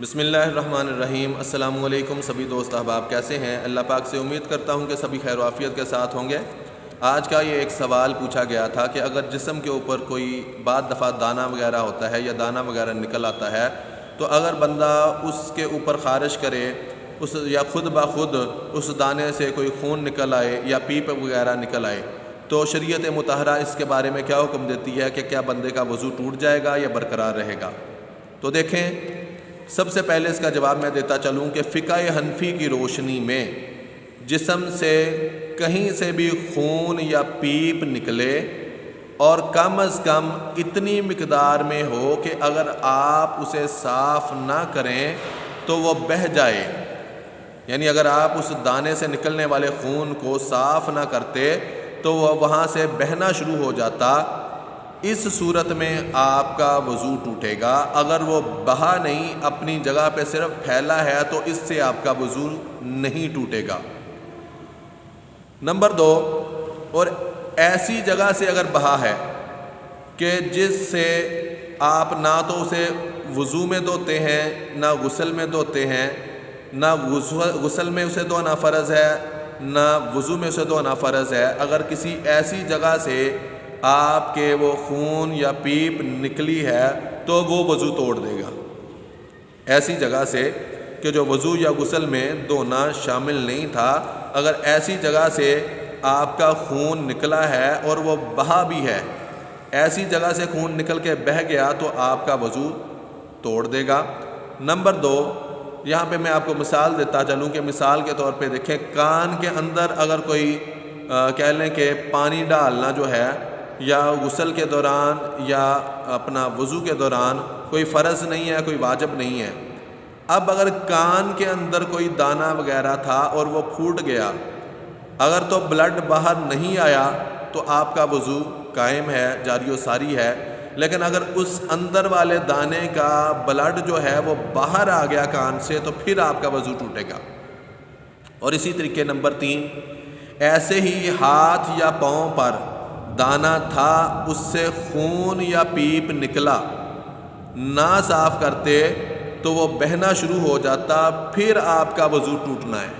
بسم اللہ الرحمن الرحیم۔ السلام علیکم سبھی دوست احباب، کیسے ہیں؟ اللہ پاک سے امید کرتا ہوں کہ سبھی خیر و عافیت کے ساتھ ہوں گے۔ آج کا یہ ایک سوال پوچھا گیا تھا کہ اگر جسم کے اوپر کوئی بعض دفعہ دانہ وغیرہ ہوتا ہے یا دانہ وغیرہ نکل آتا ہے، تو اگر بندہ اس کے اوپر خارش کرے یا خود بخود اس دانے سے کوئی خون نکل آئے یا پیپ وغیرہ نکل آئے، تو شریعت مطہرہ اس کے بارے میں کیا حکم دیتی ہے کہ کیا بندے کا وضو ٹوٹ جائے گا یا برقرار رہے گا؟ تو دیکھیں، سب سے پہلے اس کا جواب میں دیتا چلوں کہ فقہ حنفی کی روشنی میں جسم سے کہیں سے بھی خون یا پیپ نکلے اور کم از کم اتنی مقدار میں ہو کہ اگر آپ اسے صاف نہ کریں تو وہ بہہ جائے، یعنی اگر آپ اس دانے سے نکلنے والے خون کو صاف نہ کرتے تو وہ وہاں سے بہنا شروع ہو جاتا، اس صورت میں آپ کا وضو ٹوٹے گا۔ اگر وہ بہا نہیں، اپنی جگہ پہ صرف پھیلا ہے، تو اس سے آپ کا وضو نہیں ٹوٹے گا۔ نمبر 2، اور ایسی جگہ سے اگر بہا ہے کہ جس سے آپ نہ تو اسے وضو میں دھوتے ہیں، نہ غسل میں دھوتے ہیں، نہ غسل میں اسے دھونا فرض ہے، نہ وضو میں اسے دھونا فرض ہے، اگر کسی ایسی جگہ سے آپ کے وہ خون یا پیپ نکلی ہے تو وہ وضو توڑ دے گا۔ ایسی جگہ سے کہ جو وضو یا غسل میں دھونا شامل نہیں تھا، اگر ایسی جگہ سے آپ کا خون نکلا ہے اور وہ بہا بھی ہے، ایسی جگہ سے خون نکل کے بہہ گیا تو آپ کا وضو توڑ دے گا۔ نمبر 2، یہاں پہ میں آپ کو مثال دیتا چلوں کہ مثال کے طور پہ دیکھیں، کان کے اندر اگر کوئی کہہ لیں کہ پانی ڈالنا جو ہے یا غسل کے دوران یا اپنا وضو کے دوران کوئی فرض نہیں ہے، کوئی واجب نہیں ہے۔ اب اگر کان کے اندر کوئی دانہ وغیرہ تھا اور وہ پھوٹ گیا، اگر تو بلڈ باہر نہیں آیا تو آپ کا وضو قائم ہے، جاری و ساری ہے، لیکن اگر اس اندر والے دانے کا بلڈ جو ہے وہ باہر آ گیا کان سے تو پھر آپ کا وضو ٹوٹے گا۔ اور اسی طریقے نمبر 3، ایسے ہی ہاتھ یا پاؤں پر دانہ تھا، اس سے خون یا پیپ نکلا، نہ صاف کرتے تو وہ بہنا شروع ہو جاتا، پھر آپ کا وضو ٹوٹنا ہے۔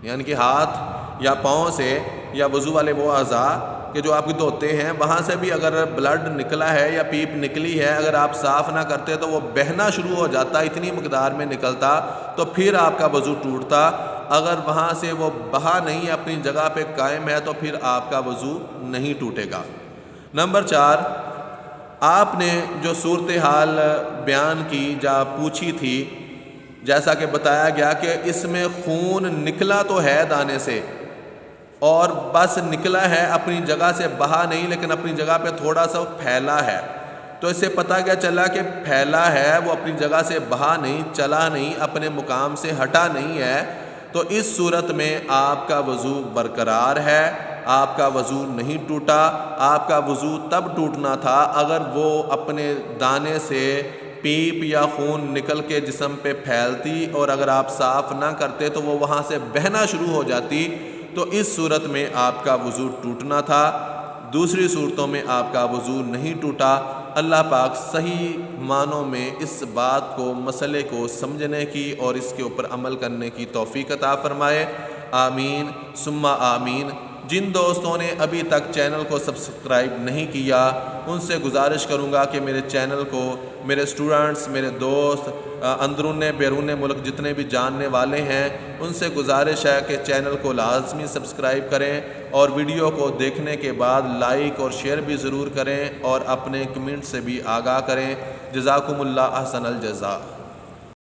یعنی کہ ہاتھ یا پاؤں سے یا وضو والے وہ اعضاء کہ جو آپ کے دھوتے ہیں، وہاں سے بھی اگر بلڈ نکلا ہے یا پیپ نکلی ہے، اگر آپ صاف نہ کرتے تو وہ بہنا شروع ہو جاتا، اتنی مقدار میں نکلتا، تو پھر آپ کا وضو ٹوٹتا۔ اگر وہاں سے وہ بہا نہیں، اپنی جگہ پہ قائم ہے، تو پھر آپ کا وضو نہیں ٹوٹے گا۔ نمبر 4، آپ نے جو صورتحال بیان کی یا پوچھی تھی، جیسا کہ بتایا گیا کہ اس میں خون نکلا تو ہے دانے سے اور بس نکلا ہے، اپنی جگہ سے بہا نہیں، لیکن اپنی جگہ پہ تھوڑا سا پھیلا ہے، تو اس سے پتہ کیا چلا کہ پھیلا ہے، وہ اپنی جگہ سے بہا نہیں، چلا نہیں، اپنے مقام سے ہٹا نہیں ہے، تو اس صورت میں آپ کا وضو برقرار ہے، آپ کا وضو نہیں ٹوٹا۔ آپ کا وضو تب ٹوٹنا تھا اگر وہ اپنے دانے سے پیپ یا خون نکل کے جسم پہ پھیلتی اور اگر آپ صاف نہ کرتے تو وہ وہاں سے بہنا شروع ہو جاتی، تو اس صورت میں آپ کا وضو ٹوٹنا تھا۔ دوسری صورتوں میں آپ کا وضو نہیں ٹوٹا۔ اللہ پاک صحیح معنوں میں اس بات کو، مسئلے کو سمجھنے کی اور اس کے اوپر عمل کرنے کی توفیق عطا فرمائے، آمین ثم آمین۔ جن دوستوں نے ابھی تک چینل کو سبسکرائب نہیں کیا، ان سے گزارش کروں گا کہ میرے چینل کو، میرے سٹوڈنٹس، میرے دوست، اندرون بیرون ملک جتنے بھی جاننے والے ہیں، ان سے گزارش ہے کہ چینل کو لازمی سبسکرائب کریں اور ویڈیو کو دیکھنے کے بعد لائک اور شیئر بھی ضرور کریں اور اپنے کمنٹ سے بھی آگاہ کریں۔ جزاکم اللہ احسن الجزاء۔